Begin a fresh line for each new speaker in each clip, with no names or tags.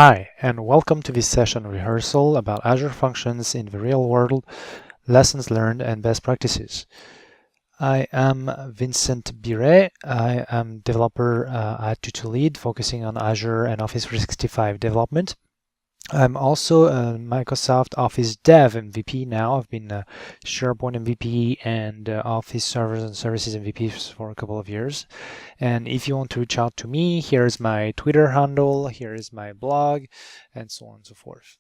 Hi, and welcome to this session rehearsal about Azure functions in the real world, lessons learned and best practices. I am Vincent Biret. I am developer at Tutulead, focusing on Azure and Office 365 development. I'm also a Microsoft Office Dev MVP now. I've been a SharePoint MVP and Office Servers and Services MVP for a couple of years. And if you want to reach out to me, here's my Twitter handle, here is my blog, and so on and so forth.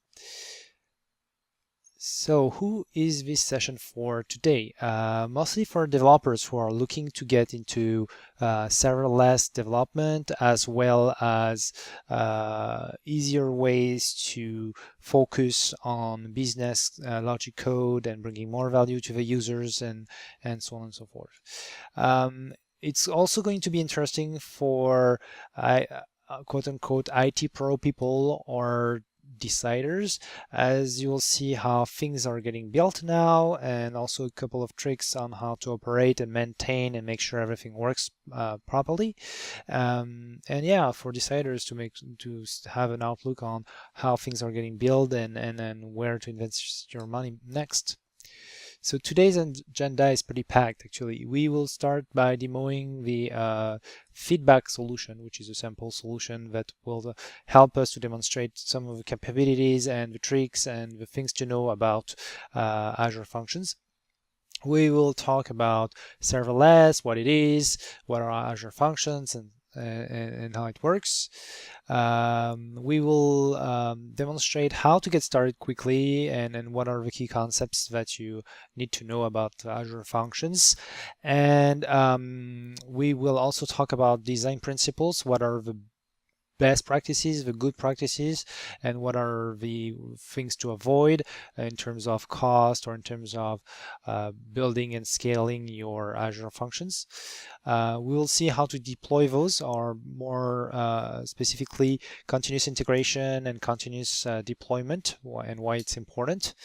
So who is this session for today? Mostly for developers who are looking to get into serverless development, as well as easier ways to focus on business logic code and bringing more value to the users and so on and so forth. It's also going to be interesting for quote-unquote IT pro people or deciders, as you'll see how things are getting built now, and also a couple of tricks on how to operate and maintain and make sure everything works properly. And yeah, for deciders to have an outlook on how things are getting built and where to invest your money next. So today's agenda is pretty packed, actually. We will start by demoing the feedback solution, which is a sample solution that will help us to demonstrate some of the capabilities and the tricks and the things to know about Azure functions. We will talk about serverless, what it is, what are Azure functions, and how it works. We will demonstrate how to get started quickly and what are the key concepts that you need to know about Azure functions. And we will also talk about design principles, what are the best practices, the good practices, and what are the things to avoid in terms of cost or in terms of building and scaling your Azure functions. We will see how to deploy those, or more specifically continuous integration and continuous deployment, and why it's important.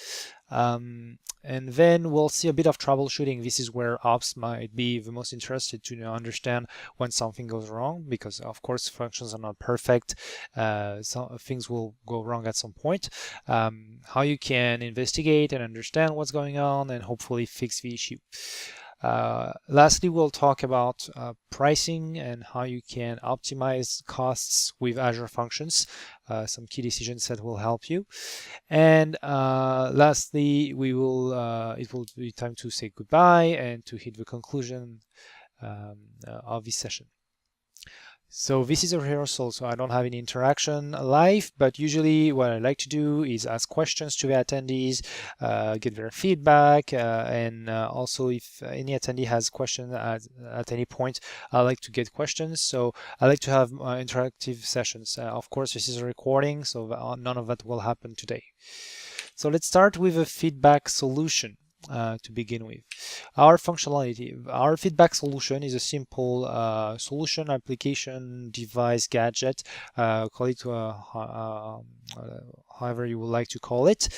And then we'll see a bit of troubleshooting. This is where ops might be the most interested to understand when something goes wrong, because of course functions are not perfect. Some things will go wrong at some point. How you can investigate and understand what's going on and hopefully fix the issue. Lastly, we'll talk about pricing and how you can optimize costs with Azure functions, some key decisions that will help you. And lastly, it will be time to say goodbye and to hit the conclusion of this session. So this is a rehearsal, so I don't have any interaction live, but usually what I like to do is ask questions to the attendees, get their feedback, and also if any attendee has questions at any point, I like to get questions. So I like to have interactive sessions. Of course, this is a recording, so none of that will happen today. So let's start with a feedback solution. To begin with, our functionality. Our feedback solution is a simple solution, application, device, gadget, call it however you would like to call it.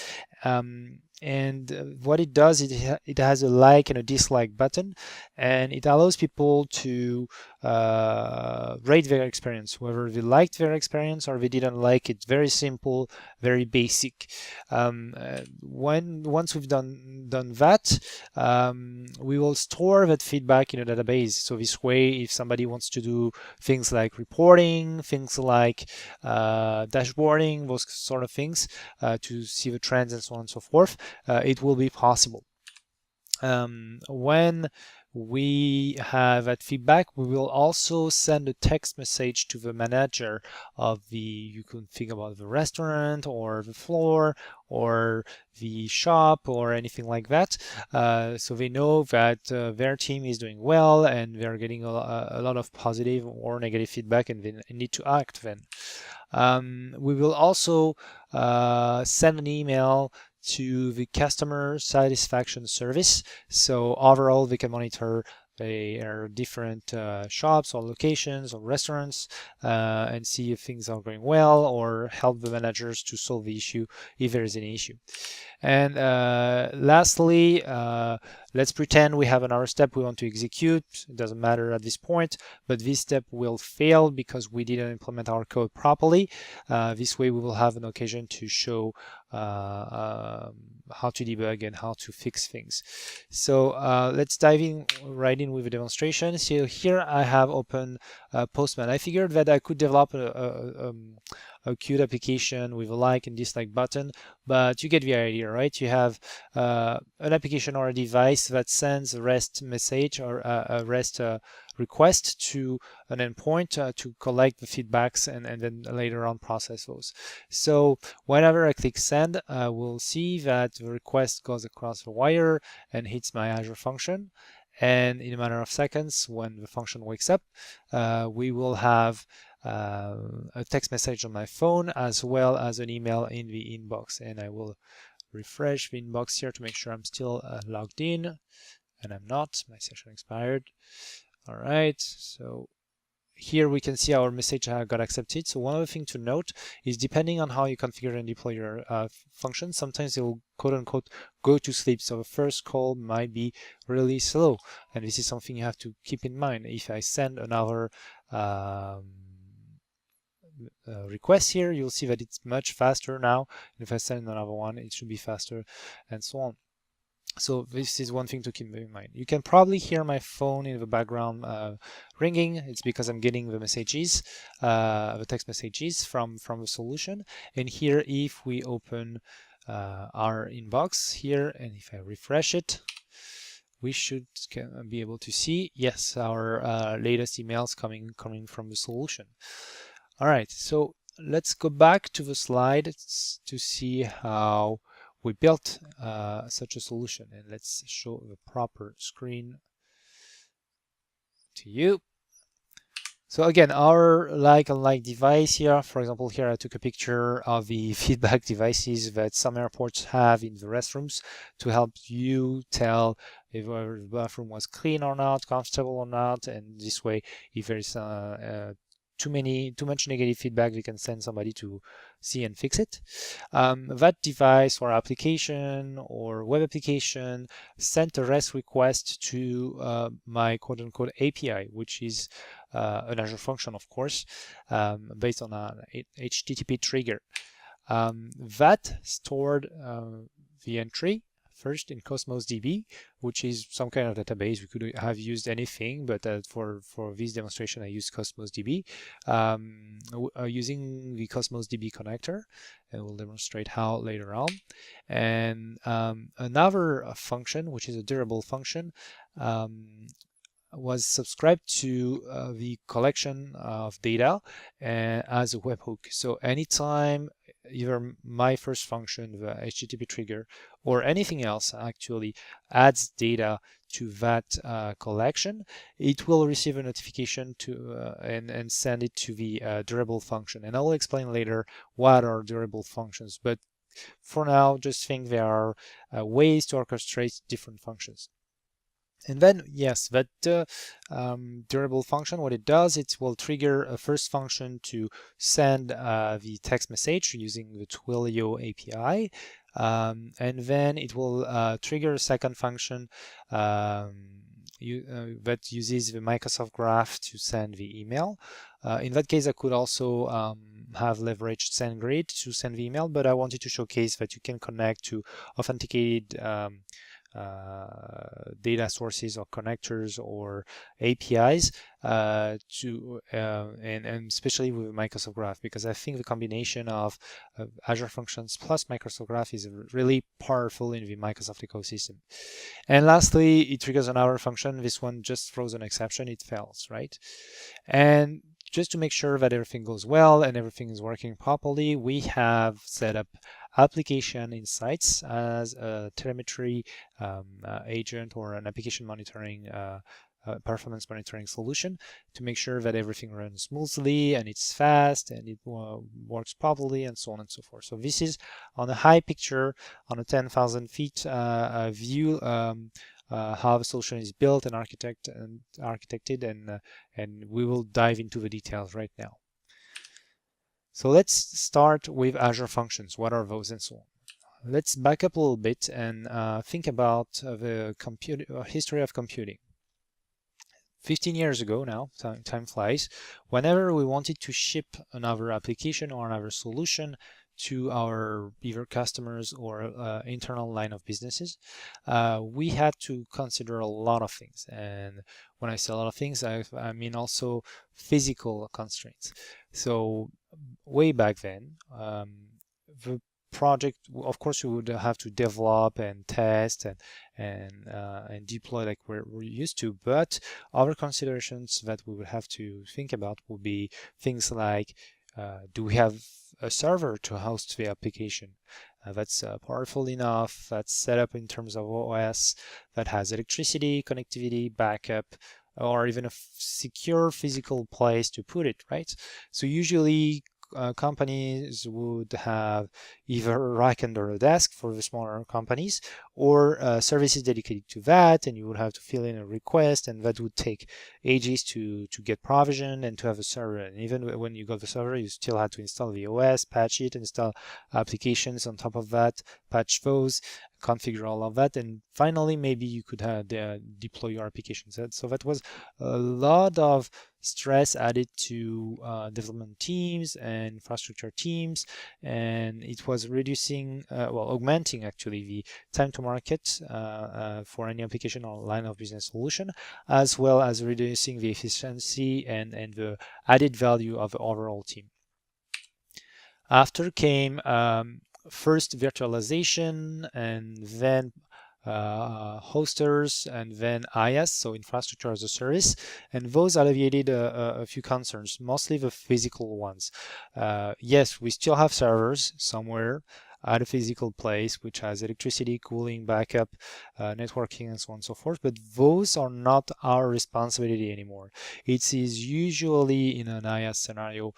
And what it does, it has a like and a dislike button, and it allows people to rate their experience, whether they liked their experience or they didn't like it. Very simple, very basic. Once we've done that, we will store that feedback in a database. So this way, if somebody wants to do things like reporting, things like dashboarding, those sort of things, to see the trends and so on and so forth, it will be possible. When we have that feedback, we will also send a text message to the manager of you can think about the restaurant or the floor or the shop or anything like that, so they know that their team is doing well and they're getting a lot of positive or negative feedback, and they need to act then. We will also send an email to the customer satisfaction service. So overall, they can monitor their different shops or locations or restaurants and see if things are going well, or help the managers to solve the issue if there is any issue. And lastly, let's pretend we have another step we want to execute. It doesn't matter at this point, but this step will fail because we didn't implement our code properly. This way we will have an occasion to show how to debug and how to fix things. So let's dive in right in with a demonstration. So here I have opened Postman. I figured that I could develop a cute application with a like and dislike button, but you get the idea, right? You have an application or a device that sends a REST message or a REST request to an endpoint to collect the feedbacks and then later on process those. So whenever I click send, we'll see that the request goes across the wire and hits my Azure function. And in a matter of seconds, when the function wakes up, we will have a text message on my phone as well as an email in the inbox. And I will refresh the inbox here to make sure I'm still logged in, and I'm not. My session expired. All right, so here we can see our message got accepted. So one other thing to note is depending on how you configure and deploy your function, sometimes it will quote unquote go to sleep. So the first call might be really slow, and this is something you have to keep in mind. If I send another request here, you'll see that it's much faster now. If I send another one, it should be faster, and so on. So this is one thing to keep in mind. You can probably hear my phone in the background ringing. It's because I'm getting the messages, the text messages from the solution. And here, if we open our inbox here, and if I refresh it, we should be able to see, yes, our latest emails coming from the solution. All right, so let's go back to the slide to see how we built such a solution, and let's show the proper screen to you. So again, our like-on-like device here, for example, here I took a picture of the feedback devices that some airports have in the restrooms to help you tell if the bathroom was clean or not, comfortable or not, and this way, if there is too much negative feedback, we can send somebody to see and fix it. That device or application or web application sent a REST request to my quote-unquote API, which is an Azure function, of course, based on an HTTP trigger. That stored the entry first in Cosmos DB, which is some kind of database. We could have used anything, but for this demonstration, I used Cosmos DB using the Cosmos DB connector, and we'll demonstrate how later on. And another function, which is a durable function, was subscribed to the collection of data as a webhook. So anytime either my first function, the HTTP trigger, or anything else actually adds data to that collection, it will receive a notification to and send it to the durable function. And I will explain later what are durable functions. But for now, just think there are ways to orchestrate different functions. And then, yes, that durable function, what it does, it will trigger a first function to send the text message using the Twilio API. And then it will trigger a second function that uses the Microsoft Graph to send the email. In that case, I could also have leveraged SendGrid to send the email, but I wanted to showcase that you can connect to authenticated data sources or connectors or APIs and especially with Microsoft Graph, because I think the combination of Azure Functions plus Microsoft Graph is really powerful in the Microsoft ecosystem. And lastly, it triggers another function. This one just throws an exception, it fails, right? And just to make sure that everything goes well and everything is working properly, we have set up application insights as a telemetry agent or an application monitoring performance monitoring solution to make sure that everything runs smoothly and it's fast and it works properly and so on and so forth. So this is on a high picture, on a 10,000 feet view, how the solution is built and architected, and we will dive into the details right now. So let's start with Azure Functions. What are those and so on? let's back up a little bit and think about the history of computing. 15 years ago now, time flies, whenever we wanted to ship another application or another solution to our either customers or internal line of businesses, we had to consider a lot of things. And when I say a lot of things, I mean also physical constraints. So way back then, the project, of course, we would have to develop and test and deploy like we're used to, but other considerations that we would have to think about would be things like, do we have a server to host the application that's powerful enough, that's set up in terms of OS, that has electricity, connectivity, backup, or even a secure physical place to put it, right? So usually companies would have either a rack under a desk for the smaller companies, or services dedicated to that, and you would have to fill in a request, and that would take ages to get provision and to have a server. And even when you got the server, you still had to install the OS, patch it, install applications on top of that, patch those, configure all of that, and finally maybe you could deploy your applications. So that was a lot of stress added to development teams and infrastructure teams, and it was reducing, augmenting actually the time to market for any application or line of business solution, as well as reducing the efficiency and the added value of the overall team. After came first virtualization, and then hosters, and then IaaS, so infrastructure as a service, and those alleviated a few concerns, mostly the physical ones. Yes, we still have servers somewhere at a physical place which has electricity, cooling, backup, networking, and so on and so forth, but those are not our responsibility anymore. It is usually in an IaaS scenario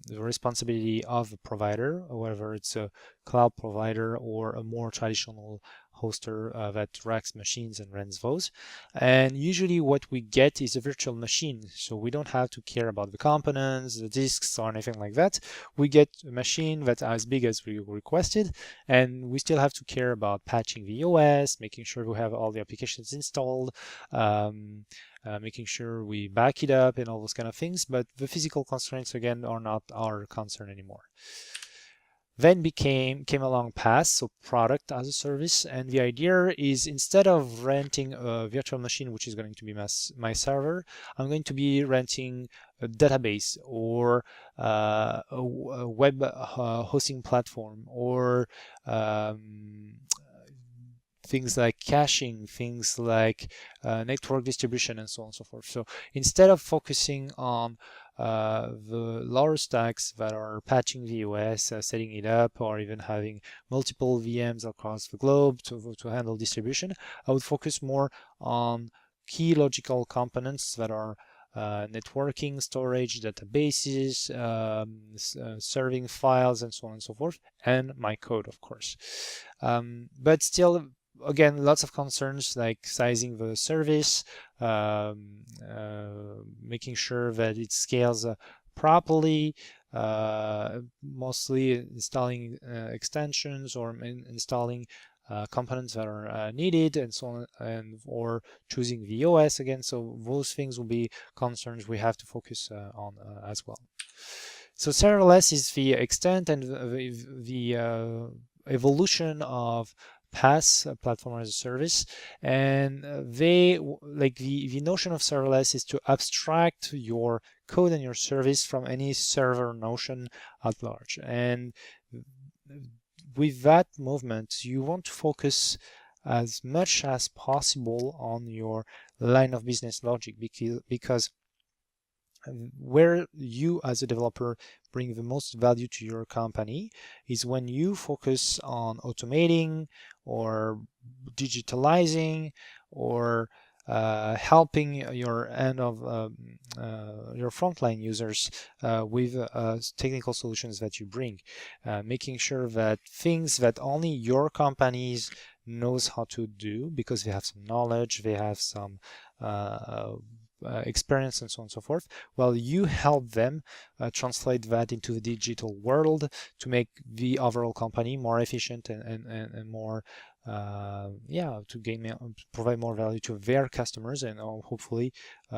the responsibility of the provider, whether it's a cloud provider or a more traditional hoster that racks machines and runs those. And usually what we get is a virtual machine, so we don't have to care about the components, the disks, or anything like that. We get a machine that's as big as we requested, and we still have to care about patching the OS, making sure we have all the applications installed, making sure we back it up and all those kind of things, but the physical constraints again are not our concern anymore. Then came along PaaS, so product as a service, and the idea is, instead of renting a virtual machine, which is going to be my server, I'm going to be renting a database or a web hosting platform, or things like caching, things like network distribution, and so on and so forth. So instead of focusing on the lower stacks that are patching the OS, setting it up, or even having multiple VMs across the globe to handle distribution, I would focus more on key logical components that are networking, storage, databases, serving files, and so on and so forth, and my code, of course. But still, again, lots of concerns like sizing the service, making sure that it scales properly, mostly installing extensions or installing components that are needed, and so on, and or choosing the OS again. So those things will be concerns we have to focus on as well. So serverless is the extent and the evolution of PaaS, platform as a service, and they like the notion of serverless is to abstract your code and your service from any server notion at large. And with that movement, you want to focus as much as possible on your line of business logic, because where you as a developer bring the most value to your company is when you focus on automating or digitalizing or helping your your frontline users with technical solutions that you bring, making sure that things that only your companies knows how to do because they have some knowledge, they have some experience and so on and so forth. Well, you help them translate that into the digital world to make the overall company more efficient and more to provide more value to their customers and hopefully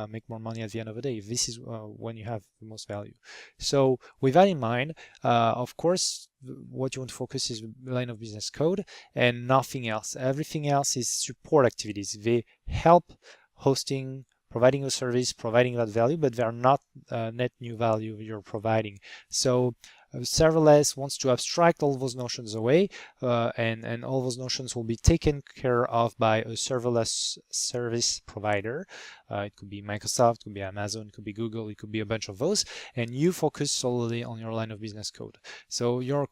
make more money at the end of the day. This is when you have the most value. So with that in mind, of course, what you want to focus is line of business code and nothing else. Everything else is support activities. They help hosting, providing a service, providing that value, but they're not net new value you're providing. So serverless wants to abstract all those notions away, and all those notions will be taken care of by a serverless service provider. It could be Microsoft, it could be Amazon, it could be Google, it could be a bunch of those, and you focus solely on your line of business code. So your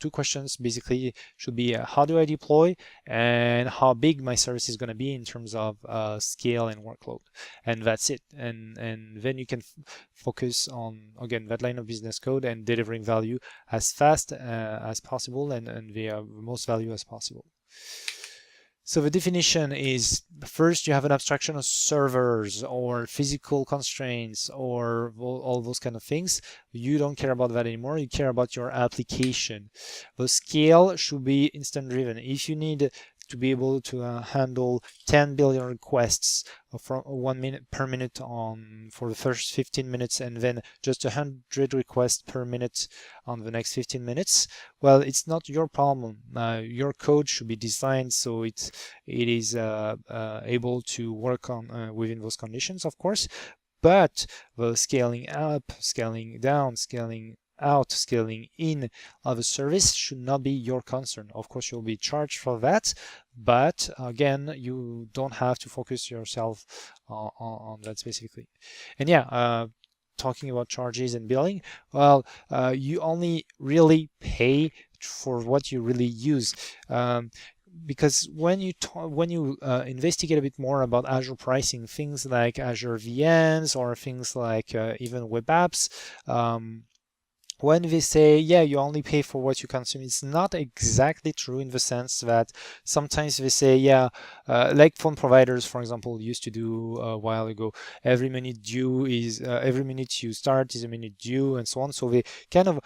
two questions basically should be how do I deploy and how big my service is going to be in terms of scale and workload, and that's it. And then you can focus on, again, that line of business code and delivering value as fast as possible and the most value as possible. So the definition is, first you have an abstraction of servers or physical constraints or all those kind of things. You don't care about that anymore. You care about your application. The scale should be instant driven. If you need to be able to handle 10 billion requests from 1 minute per minute for the first 15 minutes and then just 100 requests per minute on the next 15 minutes, well, it's not your problem. Your code should be designed so it is able to work on within those conditions, of course, but the scaling up, scaling down, scaling out, scaling in of a service should not be your concern. Of course, you'll be charged for that, but again, you don't have to focus yourself on that specifically. And yeah, talking about charges and billing, well, you only really pay for what you really use. Because when you investigate a bit more about Azure pricing, things like Azure VMs or things like even web apps, when they say, yeah, you only pay for what you consume, it's not exactly true, in the sense that sometimes they say, yeah, like phone providers, for example, used to do a while ago, every minute you start is a minute due, and so on. So they kind of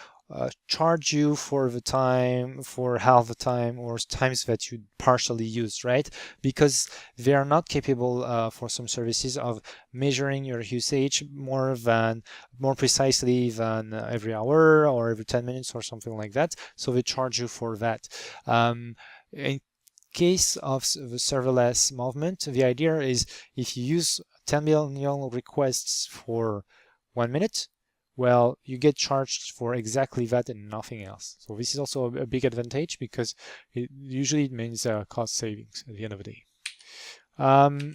charge you for the time, for half the time or times that you partially use, right? Because they are not capable for some services of measuring your usage more precisely than every hour or every 10 minutes or something like that. So they charge you for that. In case of the serverless movement, the idea is if you use 10 million requests for 1 minute, well, you get charged for exactly that and nothing else. So this is also a big advantage, because it usually means cost savings at the end of the day.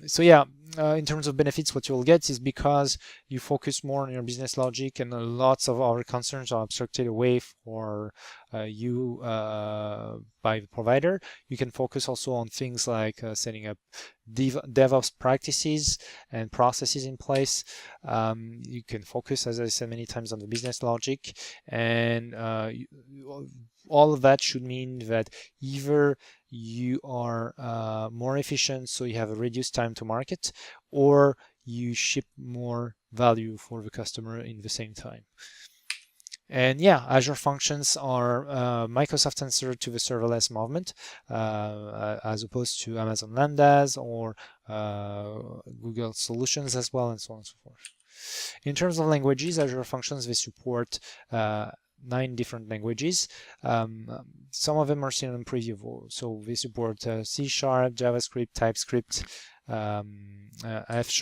So yeah, in terms of benefits, what you'll get is, because you focus more on your business logic and lots of our concerns are abstracted away for you by the provider, you can focus also on things like setting up DevOps practices and processes in place. You can focus, as I said many times, on the business logic, and all of that should mean that either you are more efficient, so you have a reduced time to market, or you ship more value for the customer in the same time. And yeah, Azure Functions are Microsoft answer to the serverless movement, as opposed to Amazon Lambdas or Google Solutions as well, and so on and so forth. In terms of languages, Azure Functions, they support 9 different languages. Some of them are still in preview, so they support C#, JavaScript, TypeScript, F#,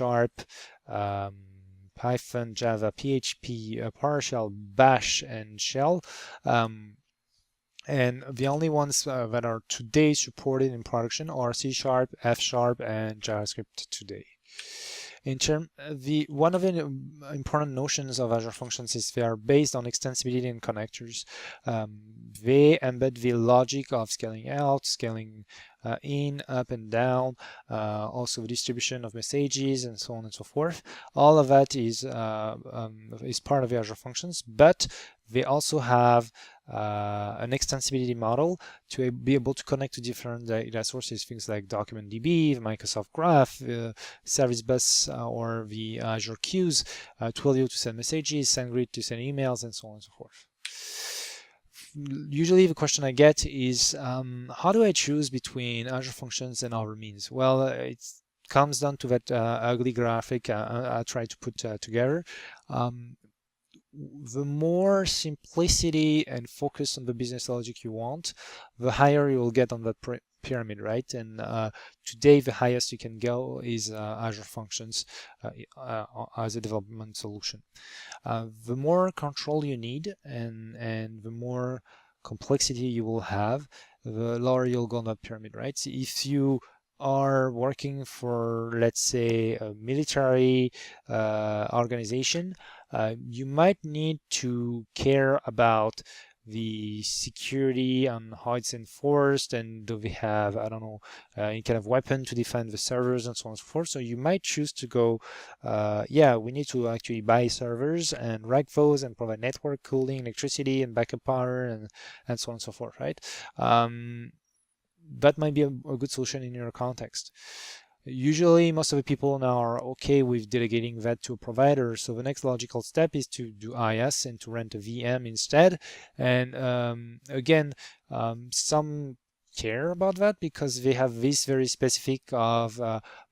Python, Java, PHP, PowerShell, Bash, and Shell. And the only ones that are today supported in production are C#, F#, and JavaScript today. One of the important notions of Azure Functions is they are based on extensibility and connectors. They embed the logic of scaling out, scaling in, up and down, also the distribution of messages, and so on and so forth. All of that is part of the Azure Functions, but They also have an extensibility model to be able to connect to different data sources, things like DocumentDB, Microsoft Graph, Service Bus, or the Azure Queues, Twilio to send messages, SendGrid to send emails, and so on and so forth. Usually the question I get is, how do I choose between Azure Functions and other means? Well, it comes down to that ugly graphic I tried to put together. The more simplicity and focus on the business logic you want, the higher you will get on that pyramid, right? And today the highest you can go is Azure Functions as a development solution. The more control you need and the more complexity you will have, the lower you'll go on that pyramid, right? So if you are working for, let's say, a military organization, you might need to care about the security and how it's enforced, and do we have, I don't know, any kind of weapon to defend the servers and so on and so forth. So you might choose to go, yeah, we need to actually buy servers and rack those and provide network cooling, electricity, and backup power, and so on and so forth, right? That might be a good solution in your context. Usually, most of the people now are okay with delegating that to a provider. So the next logical step is to do IaaS and to rent a VM instead. And again, some care about that because they have this very specific of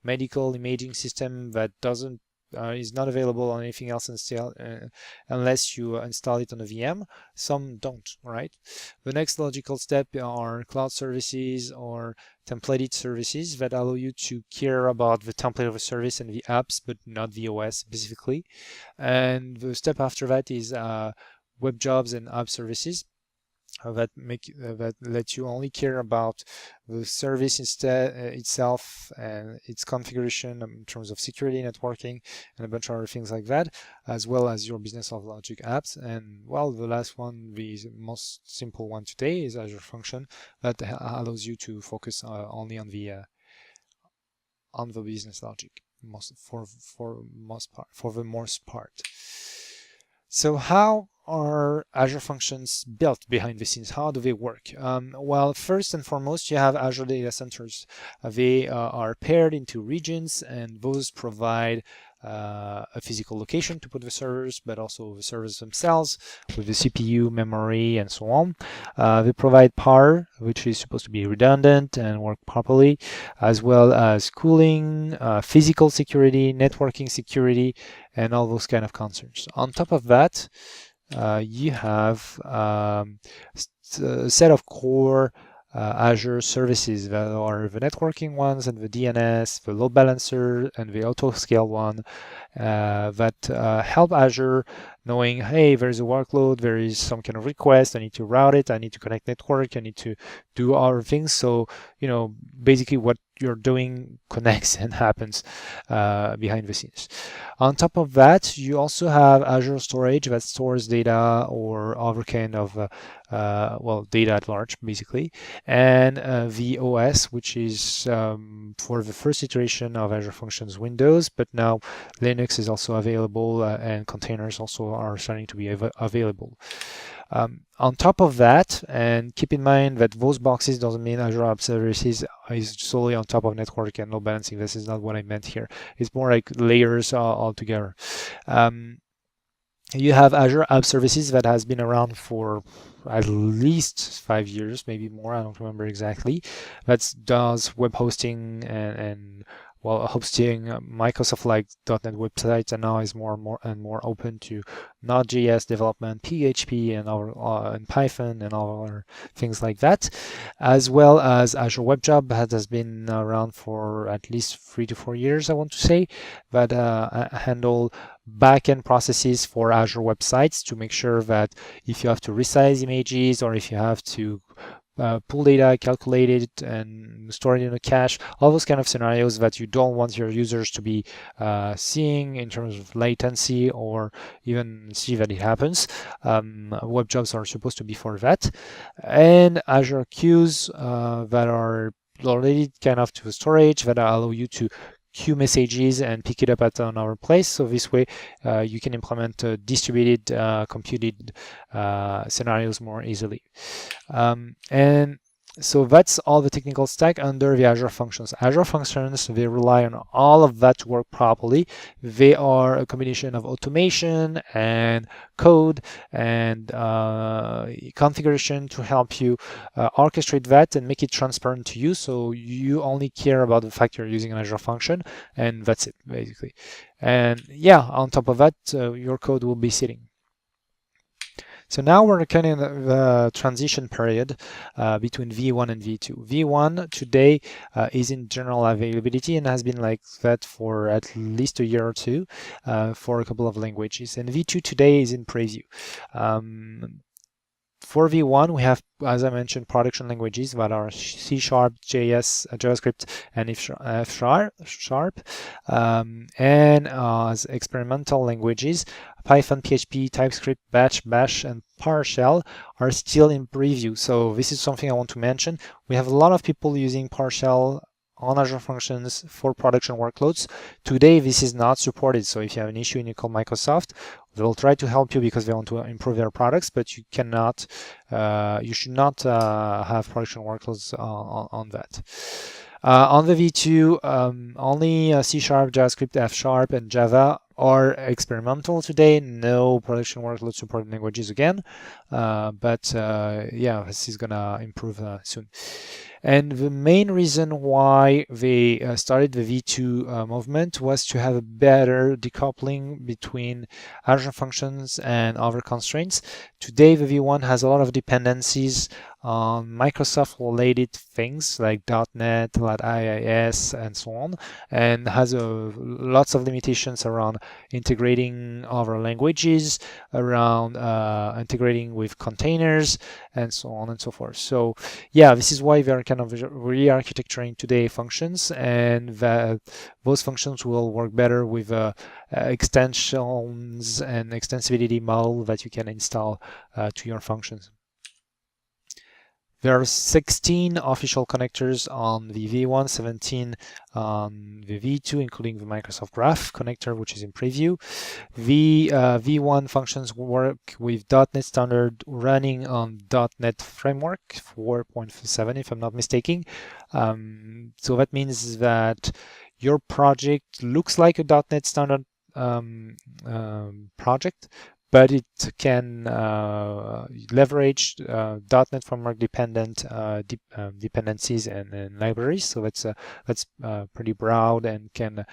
medical imaging system that doesn't is not available on anything else unless you install it on a VM. Some don't, right? The next logical step are cloud services or templated services that allow you to care about the template of a service and the apps, but not the OS specifically. And the step after that is web jobs and app services that let you only care about the service itself and its configuration in terms of security, networking, and a bunch of other things like that, as well as your business logic apps. And well, the last one, the most simple one today, is Azure Function that allows you to focus only on the business logic for the most part. So how are Azure Functions built behind the scenes? How do they work? Well, first and foremost, you have Azure data centers. They are paired into regions, and those provide a physical location to put the servers, but also the servers themselves with the CPU, memory, and so on. They provide power, which is supposed to be redundant and work properly, as well as cooling, physical security, networking security, and all those kind of concerns. On top of that, you have a set of core Azure services that are the networking ones and the DNS, the load balancer, and the auto-scale one that help Azure knowing, hey, there's a workload, there is some kind of request, I need to route it, I need to connect network, I need to do other things. So, you know, basically what you're doing connects and happens behind the scenes. On top of that, you also have Azure Storage that stores data or other kind of well, data at large, basically, and the OS, which is for the first iteration of Azure Functions Windows, but now Linux is also available and containers also are starting to be available. On top of that, and keep in mind that those boxes doesn't mean Azure App Services is solely on top of network and load balancing. This is not what I meant here. It's more like layers altogether. You have Azure App Services that has been around for at least 5 years, maybe more, I don't remember exactly. That does web hosting and well, hosting Microsoft-like .NET websites, and now is more and more open to Node.js development, PHP, and Python, and all other things like that, as well as Azure Web Job that has been around for at least 3 to 4 years, I want to say, that handle backend processes for Azure websites to make sure that if you have to resize images or if you have to pull data, calculate it, and store it in a cache, all those kind of scenarios that you don't want your users to be seeing in terms of latency or even see that it happens. Web jobs are supposed to be for that. And Azure queues that are related kind of to storage that allow you to queue messages and pick it up at another place. So this way you can implement distributed computed scenarios more easily. And so that's all the technical stack under the Azure Functions. Azure Functions, they rely on all of that to work properly. They are a combination of automation and code and configuration to help you orchestrate that and make it transparent to you, so you only care about the fact you're using an Azure function, and that's it, basically. And yeah, on top of that, your code will be sitting. So now we're kind of in the transition period between V1 and V2. V1 today is in general availability and has been like that for at least a year or two for a couple of languages. And V2 today is in preview. For V1, we have, as I mentioned, production languages that are C#, JS, JavaScript, and F#. And as experimental languages, Python, PHP, TypeScript, Bash, and PowerShell are still in preview. So this is something I want to mention. We have a lot of people using PowerShell on Azure Functions for production workloads. Today, this is not supported. So if you have an issue and you call Microsoft, they'll try to help you because they want to improve their products, but you cannot, you should not have production workloads on that. On the V2, only C#, JavaScript, F#, and Java are experimental today. No production workload supported languages again, but yeah, this is gonna improve soon. And the main reason why they started the V2 movement was to have a better decoupling between Azure Functions and other constraints. Today, the V1 has a lot of dependencies on Microsoft-related things like .NET, like IIS, and so on, and has lots of limitations around integrating other languages, around integrating with containers, and so on and so forth. So yeah, this is why they're kind of re-architecturing today functions, and that those functions will work better with extensions and extensibility model that you can install to your functions. There are 16 official connectors on the V1, 17 on the V2, including the Microsoft Graph connector, which is in preview. The V1 functions work with .NET Standard running on .NET Framework 4.7, if I'm not mistaken. So that means that your project looks like a .NET Standard project, but it can leverage .NET Framework dependent dependencies and libraries. So that's pretty broad and can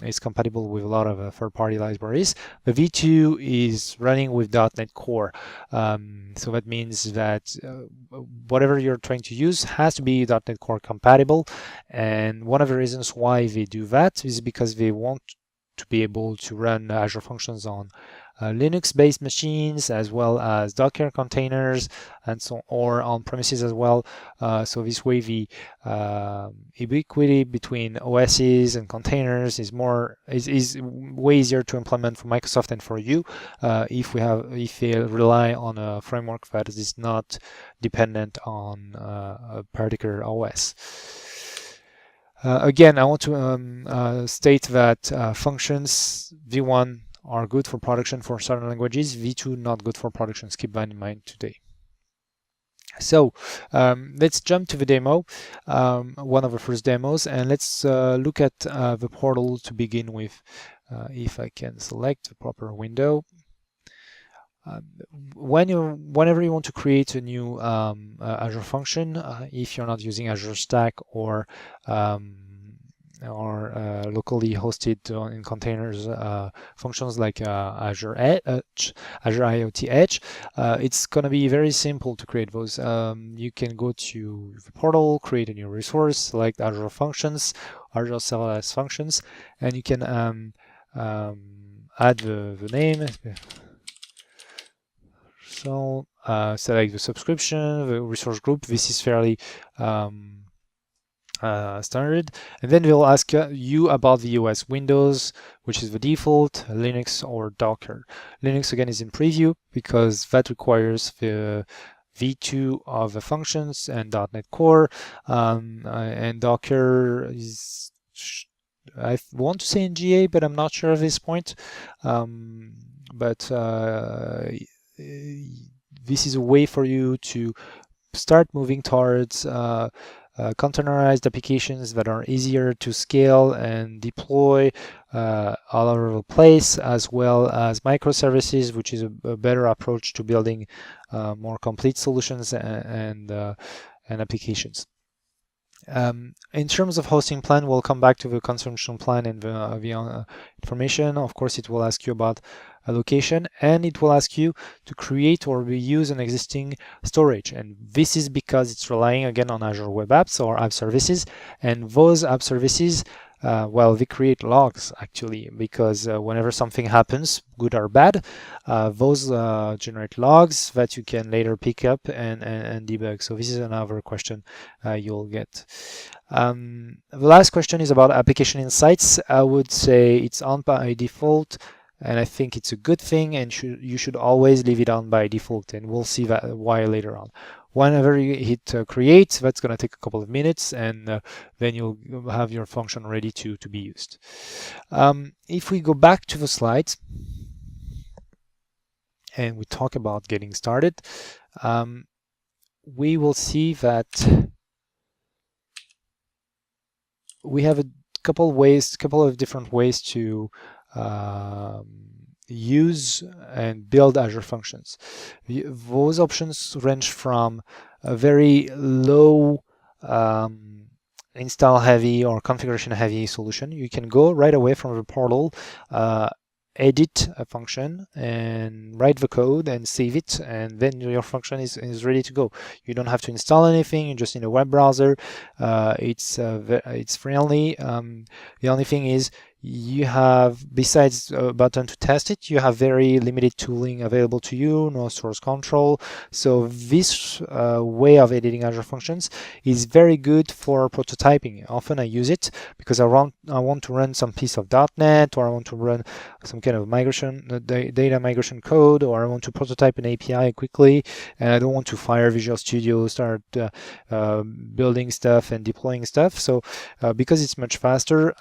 is compatible with a lot of third-party libraries. The V2 is running with .NET Core. So that means that whatever you're trying to use has to be .NET Core compatible. And one of the reasons why they do that is because they want to be able to run Azure Functions on Linux-based machines, as well as Docker containers, and so or on premises as well. So this way, the ubiquity between OSs and containers is way easier to implement for Microsoft and for you if they rely on a framework that is not dependent on a particular OS. Again, I want to state that functions V1 are good for production for certain languages, V2 not good for productions. Keep that in mind today. So let's jump to the demo, one of the first demos, and let's look at the portal to begin with. If I can select the proper window. Whenever you want to create a new Azure function, if you're not using Azure Stack or locally hosted in containers functions like Azure IoT Edge, it's going to be very simple to create those. You can go to the portal, create a new resource, select Azure Functions, Azure Serverless Functions, and you can add the name. So select the subscription, the resource group. This is fairly standard, and then we'll ask you about the OS, Windows, which is the default, Linux, or Docker. Linux again is in preview because that requires the V2 of the functions and .NET Core, and Docker is I want to say in GA, but I'm not sure at this point. But this is a way for you to start moving towards containerized applications that are easier to scale and deploy all over the place, as well as microservices, which is a better approach to building more complete solutions and applications. In terms of hosting plan, we'll come back to the consumption plan and the information. Of course, it will ask you about allocation, and it will ask you to create or reuse an existing storage. And this is because it's relying again on Azure Web Apps or app services, and those app services well, they create logs actually, because whenever something happens, good or bad, those generate logs that you can later pick up and debug. So this is another question you'll get. The last question is about application insights. I would say it's on by default, and I think it's a good thing, and you should always leave it on by default, and we'll see that why later on. Whenever you hit create, that's going to take a couple of minutes, and then you'll have your function ready to be used. If we go back to the slides and we talk about getting started, we will see that we have a couple of different ways to use and build Azure functions. Those options range from a very low install heavy or configuration heavy solution. You can go right away from the portal, edit a function and write the code and save it, and then your function is ready to go. You don't have to install anything, you just need a web browser. It's friendly. The only thing is, you have, besides a button to test it, you have very limited tooling available to you, no source control. So this way of editing Azure functions is very good for prototyping. Often I use it because I want to run some piece of .NET, or I want to run some kind of data migration code, or I want to prototype an API quickly, and I don't want to fire Visual Studio, start building stuff and deploying stuff. So because it's much faster,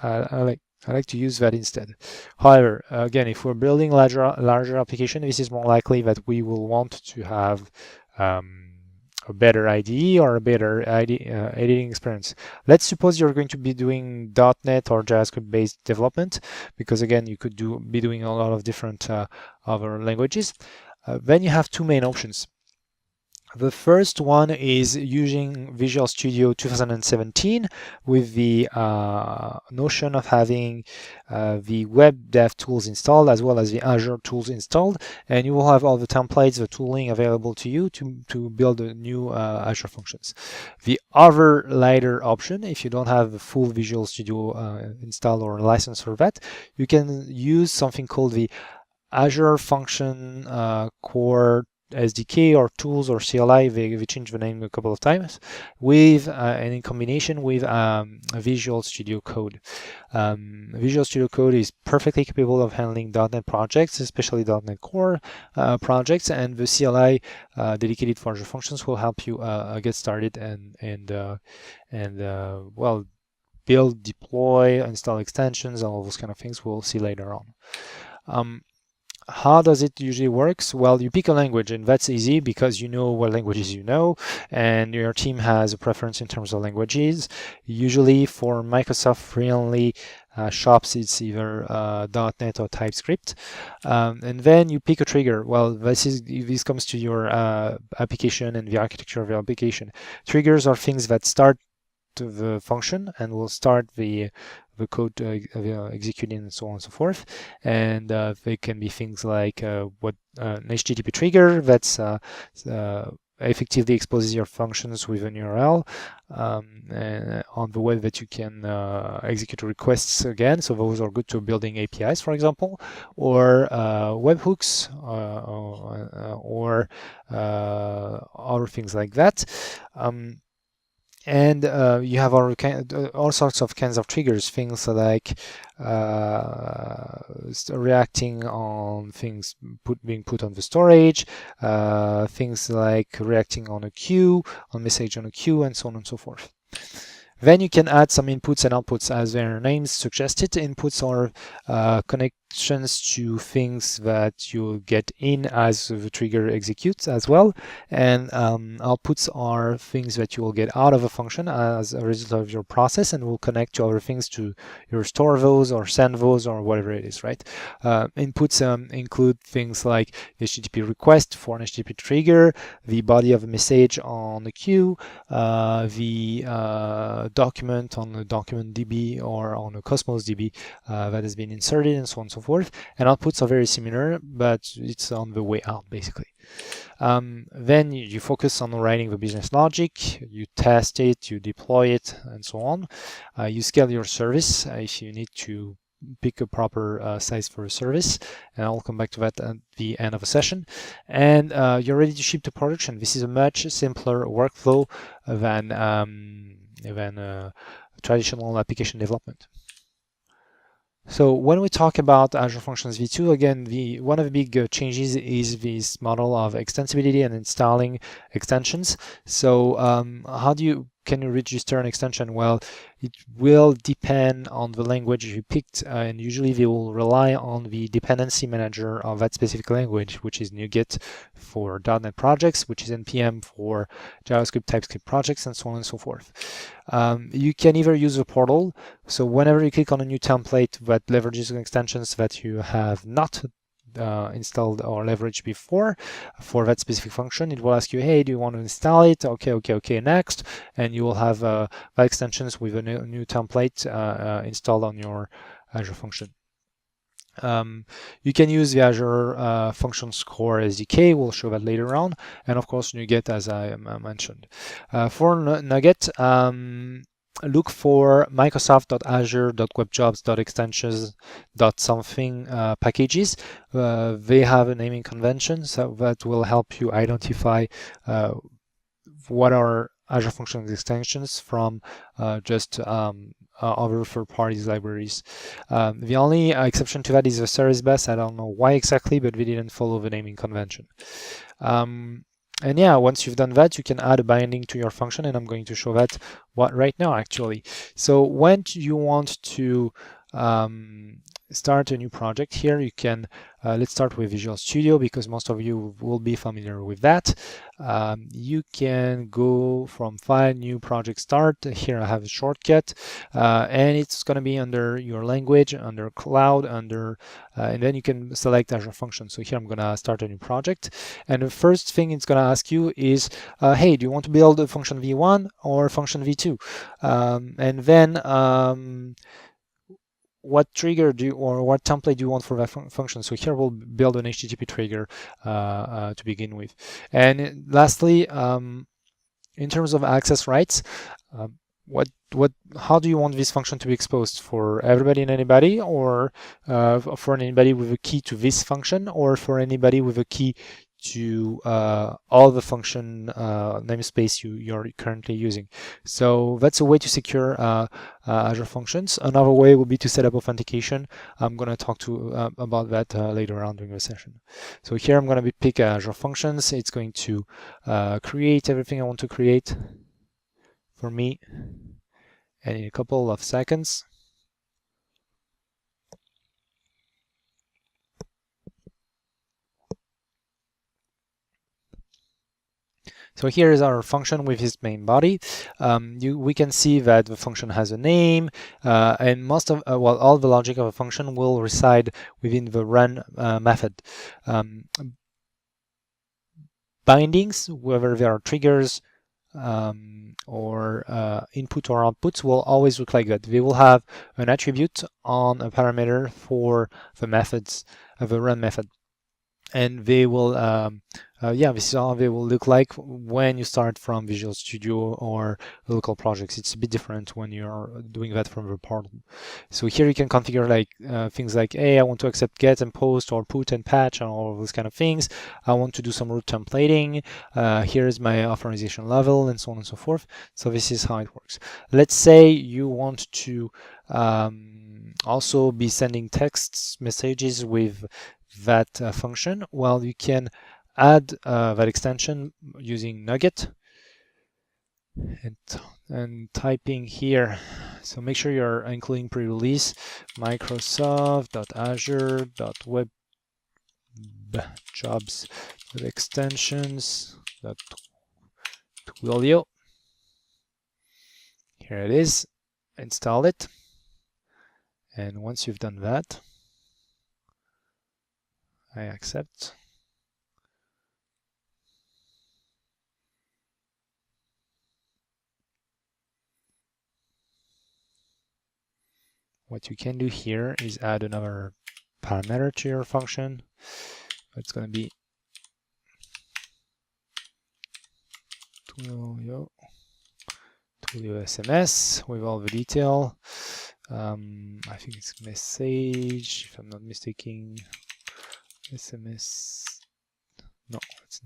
I like to use that instead. However, again, if we're building larger application, this is more likely that we will want to have a better IDE or a better editing experience. Let's suppose you're going to be doing .NET or JavaScript-based development, because again, you could be doing a lot of different other languages. Then you have two main options. The first one is using Visual Studio 2017 with the notion of having the web dev tools installed as well as the Azure tools installed, and you will have all the templates, the tooling available to you to build new Azure functions. The other lighter option, if you don't have the full Visual Studio installed or license for that, you can use something called the Azure Function Core SDK or tools or CLI. They changed the name a couple of times, with and in combination with Visual Studio Code. Visual Studio Code is perfectly capable of handling .NET projects, especially .NET Core projects, and the CLI dedicated for Azure functions will help you get started and well, build, deploy, install extensions, all those kind of things we'll see later on. How does it usually works? Well, you pick a language, and that's easy because you know what languages you know, and your team has a preference in terms of languages. Usually for Microsoft friendly shops, it's either .NET or TypeScript, and then you pick a trigger. Well, this comes to your application and the architecture of your application. Triggers are things that start the function and will start the code executing and so on and so forth, and they can be things like an HTTP trigger that's effectively exposes your functions with an URL on the web that you can execute requests again. So those are good to building APIs, for example, or webhooks or other things like that. And you have all sorts of kinds of triggers, things like reacting on things being put on the storage, things like reacting on a queue, on message on a queue, and so on and so forth. Then you can add some inputs and outputs as their names suggested. Inputs are connections to things that you'll get in as the trigger executes as well. And outputs are things that you will get out of a function as a result of your process, and will connect to other things to your store those or send those or whatever it is, right? Inputs include things like HTTP request for an HTTP trigger, the body of a message on the queue, the document on the document DB or on a Cosmos DB that has been inserted, and so on and so forth. And outputs are very similar, but it's on the way out, basically. Then you focus on writing the business logic, you test it, you deploy it, and so on. You scale your service if you need to pick a proper size for a service, and I'll come back to that at the end of a session. And you're ready to ship to production. This is a much simpler workflow than traditional application development. So when we talk about Azure Functions v2, again, one of the big changes is this model of extensibility and installing extensions. So how can you register an extension? Well, it will depend on the language you picked, and usually they will rely on the dependency manager of that specific language, which is NuGet for .NET projects, which is NPM for JavaScript, TypeScript projects, and so on and so forth. You can either use a portal, so whenever you click on a new template that leverages extensions that you have not installed or leveraged before for that specific function, it will ask you, hey, do you want to install it? Okay, next. And you will have that extensions with a new template installed on your Azure function. You can use the Azure Functions Core SDK. We'll show that later on. And of course, NuGet, as I mentioned. For NuGet, look for microsoft.azure.webjobs.extensions.something packages. They have a naming convention, so that will help you identify what are Azure Functions extensions from just other third-party libraries. The only exception to that is the service bus. I don't know why exactly, but we didn't follow the naming convention. And yeah, once you've done that, you can add a binding to your function, and I'm going to show that right now, actually. So when you want to start a new project here, you can, let's start with Visual Studio, because most of you will be familiar with that. You can go from File, New Project, Start. Here I have a shortcut, and it's going to be under your language, under Cloud, and then you can select Azure Functions. So here I'm going to start a new project, and the first thing it's going to ask you is, hey, do you want to build a function v1 or function v2? And then what trigger or what template do you want for that function? So here we'll build an HTTP trigger to begin with. And lastly, in terms of access rights, how do you want this function to be exposed? For everybody and anybody, or for anybody with a key to this function, or for anybody with a key to all the function namespace you're currently using? So that's a way to secure Azure Functions. Another way would be to set up authentication. I'm going to talk about that later on during the session. So here I'm going to pick Azure Functions. It's going to create everything I want to create for me, and in a couple of seconds. So here is our function with its main body. We can see that the function has a name, and most of, all the logic of a function will reside within the run method. Bindings, whether they are triggers or input or outputs, will always look like that. They will have an attribute on a parameter for the methods of the run method. And they will, this is how they will look like when you start from Visual Studio or local projects. It's a bit different when you're doing that from the portal. So here you can configure like things like, hey, I want to accept get and post or put and patch and all of those kind of things. I want to do some root templating. Here is my authorization level, and so on and so forth. So this is how it works. Let's say you want to also be sending text messages with that function. Well, you can add that extension using NuGet. and typing here. So make sure you're including pre-release Microsoft.azure.web jobs with extensions .twilio. Here it is. Install it. And once you've done that, I accept. What you can do here is add another parameter to your function. It's going to be Twilio SMS with all the detail. I think it's message, if I'm not mistaken. SMS. No, it's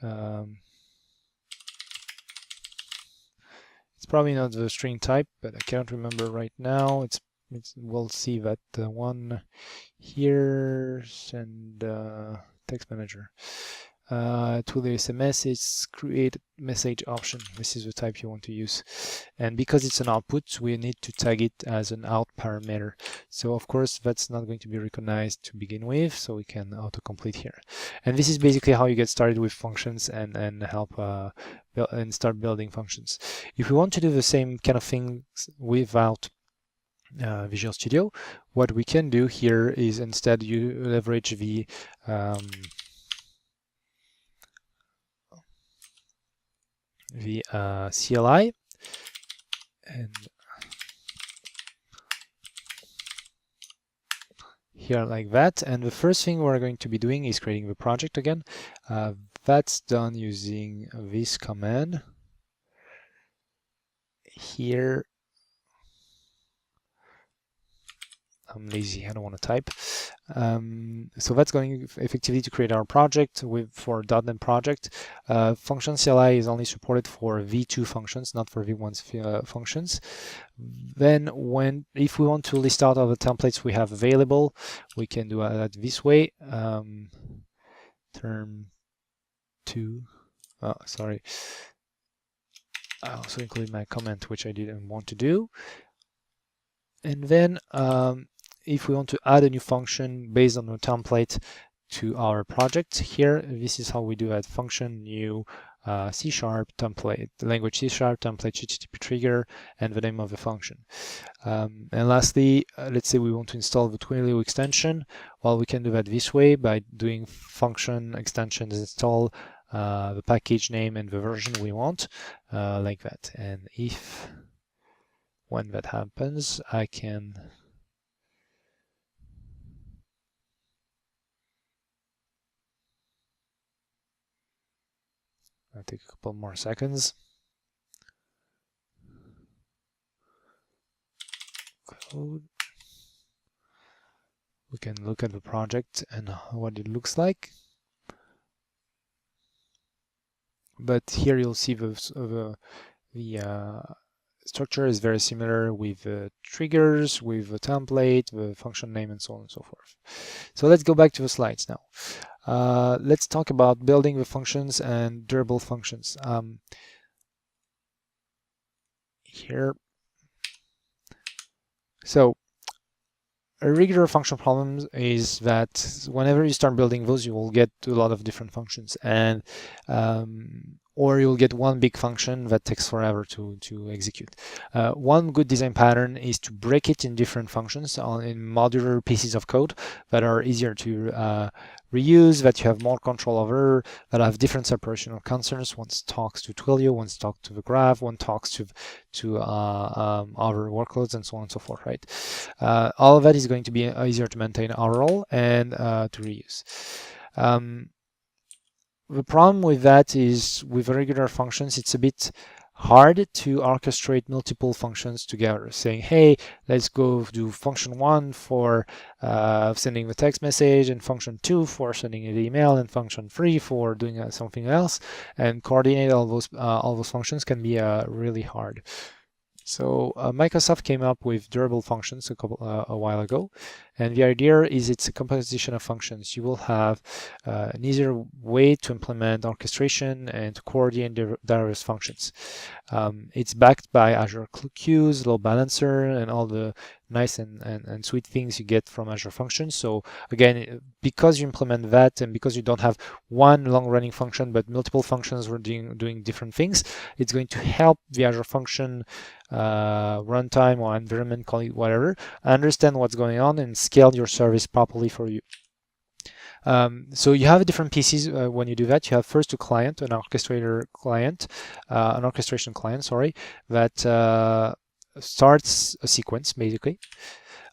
not. It's probably not the string type, but I can't remember right now. We'll see that one here, and text manager. To the SMS, it's create message option. This is the type you want to use. And because it's an output, we need to tag it as an out parameter. So of course, that's not going to be recognized to begin with, so we can autocomplete here. And this is basically how you get started with functions and help and start building functions. If we want to do the same kind of things without Visual Studio, what we can do here is instead you leverage the CLI, and here like that. And the first thing we're going to be doing is creating the project again. That's done using this command here. I'm lazy, I don't want to type. So that's going effectively to create our project for .NET project. Function CLI is only supported for V2 functions, not for V1 functions. Then if we want to list out all the templates we have available, we can do that this way. Term 2, oh, sorry. I also include my comment, which I didn't want to do. And then if we want to add a new function based on a template to our project, here, this is how we do that. Function new C# template, language C# template HTTP trigger, and the name of the function. And lastly, let's say we want to install the Twilio extension. Well, we can do that this way by doing function extensions install the package name and the version we want, like that. And when that happens, I can I'll take a couple more seconds. Code. We can look at the project and what it looks like. But here you'll see the structure is very similar with triggers, with the template, the function name, and so on and so forth. So let's go back to the slides now. Let's talk about building the functions and durable functions. Here. So a regular function problem is that whenever you start building those, you will get a lot of different functions, and or you'll get one big function that takes forever to execute. One good design pattern is to break it in different functions in modular pieces of code that are easier to reuse, that you have more control over, that have different separation of concerns. One talks to Twilio, one talks to the graph, one talks to other workloads, and so on and so forth, right? All of that is going to be easier to maintain overall and to reuse. The problem with that is with regular functions, it's a bit hard to orchestrate multiple functions together, saying, hey, let's go do function 1 for sending the text message, and function 2 for sending an email, and function 3 for doing something else, and coordinate all those functions can be really hard. So Microsoft came up with durable functions a while ago, and the idea is it's a composition of functions. You will have an easier way to implement orchestration and to coordinate various functions. It's backed by Azure Queues, load balancer, and all the nice and sweet things you get from Azure Functions. So again, because you implement that and because you don't have one long-running function but multiple functions were doing different things, it's going to help the Azure Function runtime or environment, call it whatever, understand what's going on and scale your service properly for you. So you have different pieces when you do that. You have first a client, an orchestrator client, an orchestration client, sorry, that starts a sequence basically.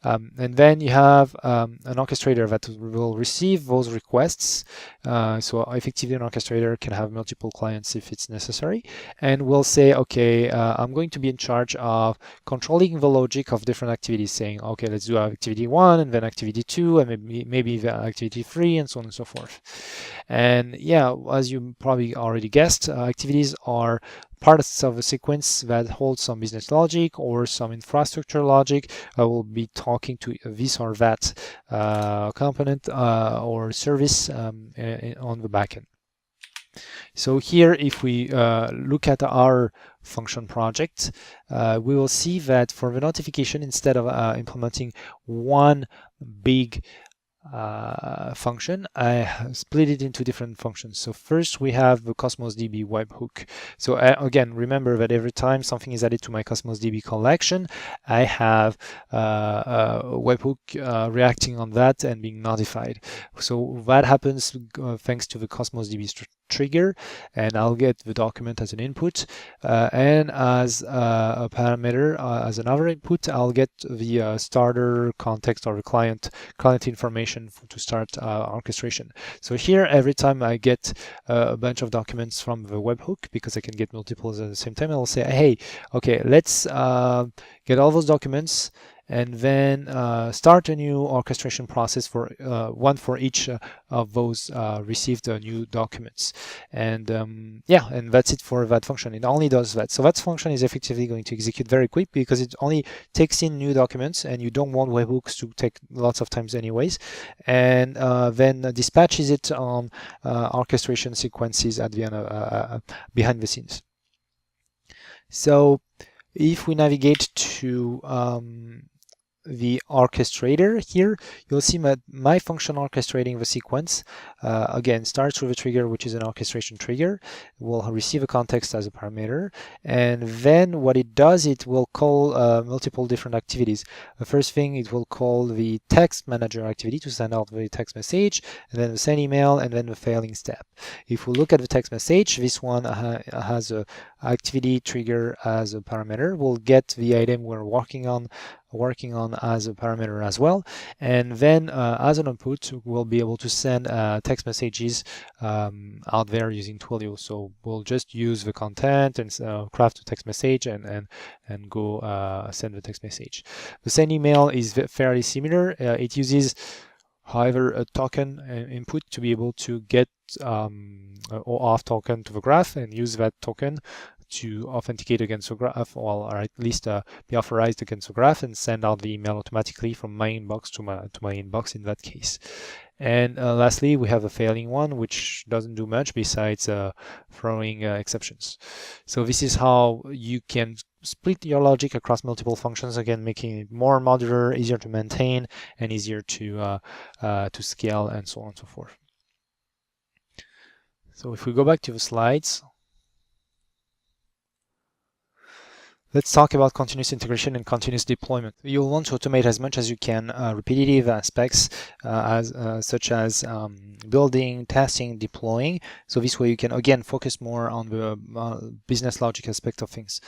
And then you have an orchestrator that will receive those requests. So effectively an orchestrator can have multiple clients if it's necessary, and will say, okay, I'm going to be in charge of controlling the logic of different activities, saying, okay, let's do activity 1 and then activity 2 and maybe the activity 3 and so on and so forth. And yeah, as you probably already guessed, activities are parts of a sequence that holds some business logic or some infrastructure logic. I will be talking to this or that component or service on the backend. So here, if we look at our function project, we will see that for the notification, instead of implementing one big function, I split it into different functions. So first we have the Cosmos DB webhook. So again, remember that every time something is added to my Cosmos DB collection, I have a webhook reacting on that and being notified. So that happens thanks to the Cosmos DB trigger, and I'll get the document as an input, and as a parameter, as another input, I'll get the starter context or the client information to start orchestration. So here, every time I get a bunch of documents from the webhook, because I can get multiples at the same time, I'll say, hey, okay, let's get all those documents and then start a new orchestration process for one for each of those received new documents. And yeah, and that's it for that function. It only does that. So that function is effectively going to execute very quick because it only takes in new documents, and you don't want webhooks to take lots of times anyways, and then dispatches it on orchestration sequences at the end behind the scenes. So if we navigate to the orchestrator here, you'll see my function orchestrating the sequence again starts with a trigger, which is an orchestration trigger. It will receive a context as a parameter, and then what it does, it will call multiple different activities. The first thing, it will call the text manager activity to send out the text message, and then the send email, and then the failing step. If we look at the text message, this one has a activity trigger as a parameter. We'll get the item we're working on as a parameter as well, and then as an output we'll be able to send text messages out there using Twilio. So we'll just use the content and craft a text message and go send the text message. The send email is fairly similar. It uses however a token input to be able to get OAuth token to the graph and use that token to authenticate against the graph, or at least be authorized against the graph, and send out the email automatically from my inbox to my inbox in that case. And lastly, we have a failing one, which doesn't do much besides throwing exceptions. So this is how you can split your logic across multiple functions, again making it more modular, easier to maintain, and easier to scale, and so on and so forth. So if we go back to the slides, let's talk about continuous integration and continuous deployment. You'll want to automate as much as you can repetitive aspects such as building, testing, deploying. So this way you can again focus more on the business logic aspect of things.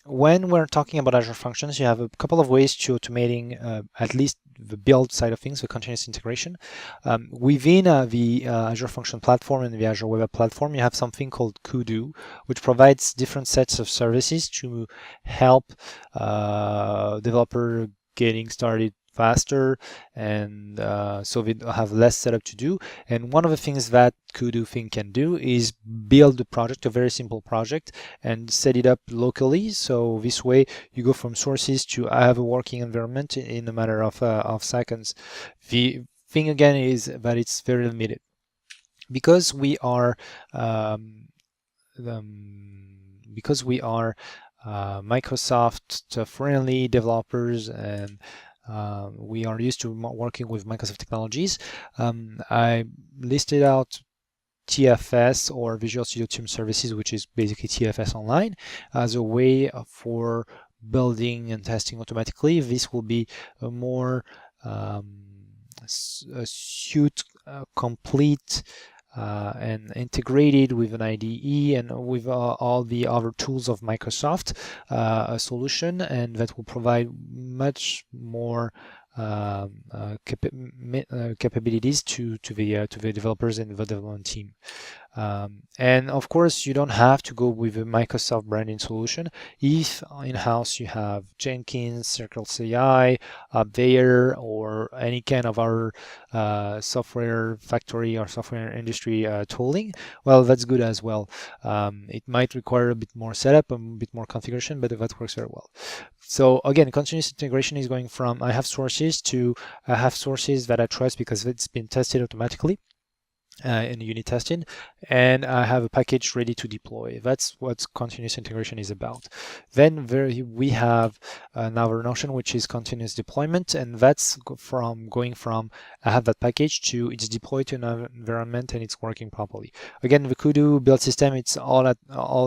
When we're talking about Azure Functions, you have a couple of ways to automating at least the build side of things, the continuous integration. Within the Azure Function Platform and the Azure Web App Platform, you have something called Kudu, which provides different sets of services to help developer getting started faster, and so we have less setup to do. And one of the things that Kudu thing can do is build the project, a very simple project, and set it up locally. So this way you go from sources to I have a working environment in a matter of seconds. The thing again is that it's very limited because we are Microsoft friendly developers, and we are used to working with Microsoft technologies. I listed out TFS, or Visual Studio Team Services, which is basically TFS Online, as a way for building and testing automatically. This will be a more suite complete and integrated with an IDE and with all the other tools of Microsoft, a solution, and that will provide much more capabilities to the developers and the development team. And of course, you don't have to go with a Microsoft branding solution. If in-house you have Jenkins, Circle CI up there, or any kind of our software factory or software industry tooling, well, that's good as well. It might require a bit more setup, a bit more configuration, but that works very well. So again, continuous integration is going from I have sources to I have sources that I trust because it's been tested automatically in unit testing, and I have a package ready to deploy. That's what continuous integration is about. Then we have another notion, which is continuous deployment, and that's going from I have that package to it's deployed to an environment and it's working properly. Again, the Kudu build system, it's all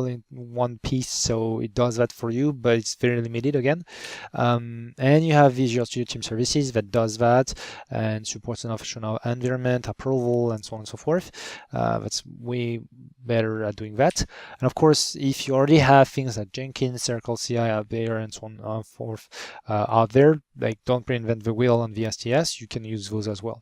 in one piece, so it does that for you, but it's very limited again. And you have Visual Studio Team Services that does that and supports an official environment, approval, and so on and so forth. That's way better at doing that. And of course, if you already have things like Jenkins, Circle CI out there, and so on and forth out there, like don't reinvent the wheel on VSTS, you can use those as well.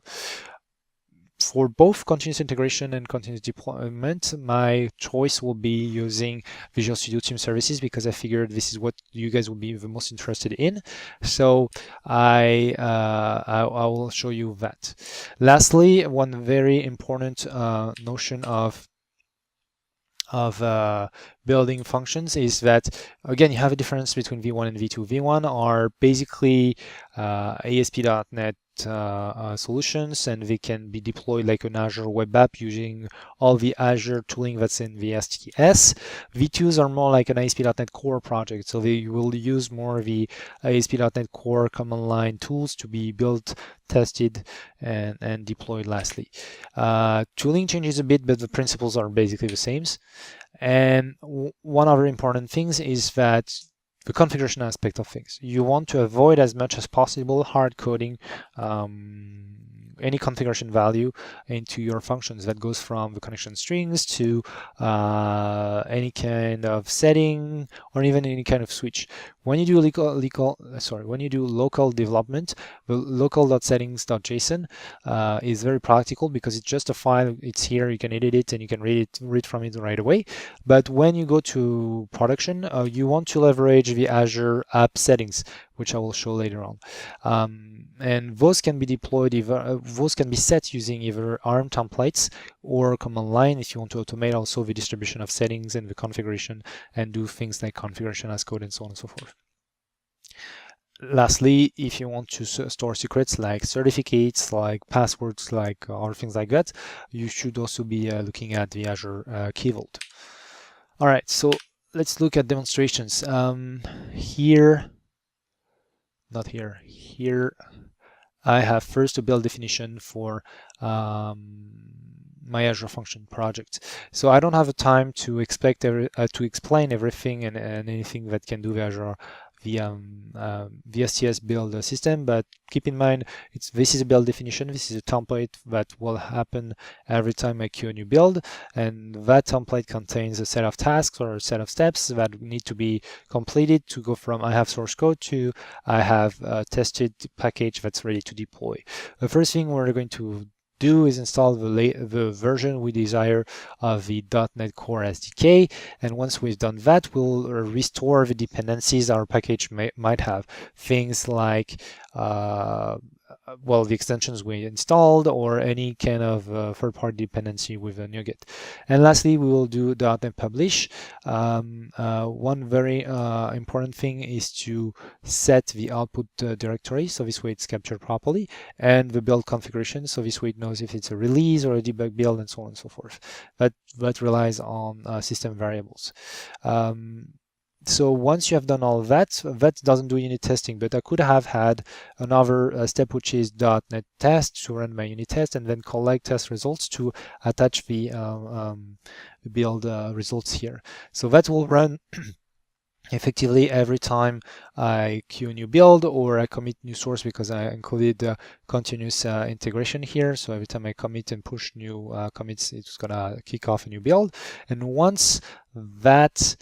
For both continuous integration and continuous deployment, my choice will be using Visual Studio Team Services because I figured this is what you guys will be the most interested in. So I will show you that. Lastly, one very important notion of building functions is that, again, you have a difference between V1 and V2. V1 are basically ASP.NET solutions, and they can be deployed like an Azure web app using all the Azure tooling that's in the STS. V2s are more like an ASP.NET Core project, so they will use more of the ASP.NET Core command line tools to be built, tested, and deployed lastly. Tooling changes a bit, but the principles are basically the same. And one other important thing is that the configuration aspect of things. You want to avoid as much as possible hard coding any configuration value into your functions. That goes from the connection strings to any kind of setting or even any kind of switch. When you do local development, the local.settings.json is very practical because it's just a file. It's here. You can edit it and you can read from it right away. But when you go to production, you want to leverage the Azure app settings, which I will show later on. And those can be deployed, those can be set using either ARM templates or command line if you want to automate also the distribution of settings and the configuration and do things like configuration as code and so on and so forth. Lastly, if you want to store secrets like certificates, like passwords, like or things like that, you should also be looking at the Azure Key Vault. All right, so let's look at demonstrations. Here I have first a build definition for my Azure function project. So I don't have the time to explain everything and anything that can do the Azure VSTS build system, but keep in mind this is a build definition. This is a template that will happen every time I queue a new build, and that template contains a set of tasks or a set of steps that need to be completed to go from I have source code to I have a tested package that's ready to deploy. The first thing we're going to do is install the version we desire of the .NET Core SDK, and once we've done that, we'll restore the dependencies our package might have. Things like well, the extensions we installed, or any kind of third-party dependency with a NuGet. And lastly, we will do .NET Publish. One very important thing is to set the output directory, so this way it's captured properly, and the build configuration, so this way it knows if it's a release or a debug build, and so on and so forth. That relies on system variables. So once you have done all of that, that doesn't do unit testing, but I could have had another step, which is .NET test to run my unit test and then collect test results to attach the build results here. So that will run effectively every time I queue a new build or I commit new source, because I included continuous integration here. So every time I commit and push new commits, it's gonna kick off a new build. And once that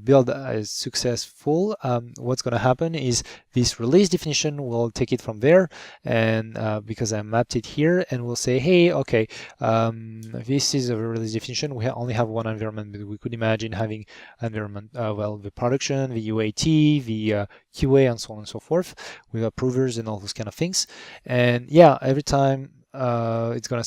build is successful, what's going to happen is this release definition will take it from there, and because I mapped it here, and we'll say, hey, okay, this is a release definition. We only have one environment, but we could imagine having environment, well, the production, the UAT, the QA, and so on and so forth, with approvers and all those kind of things. And yeah, every time it's going to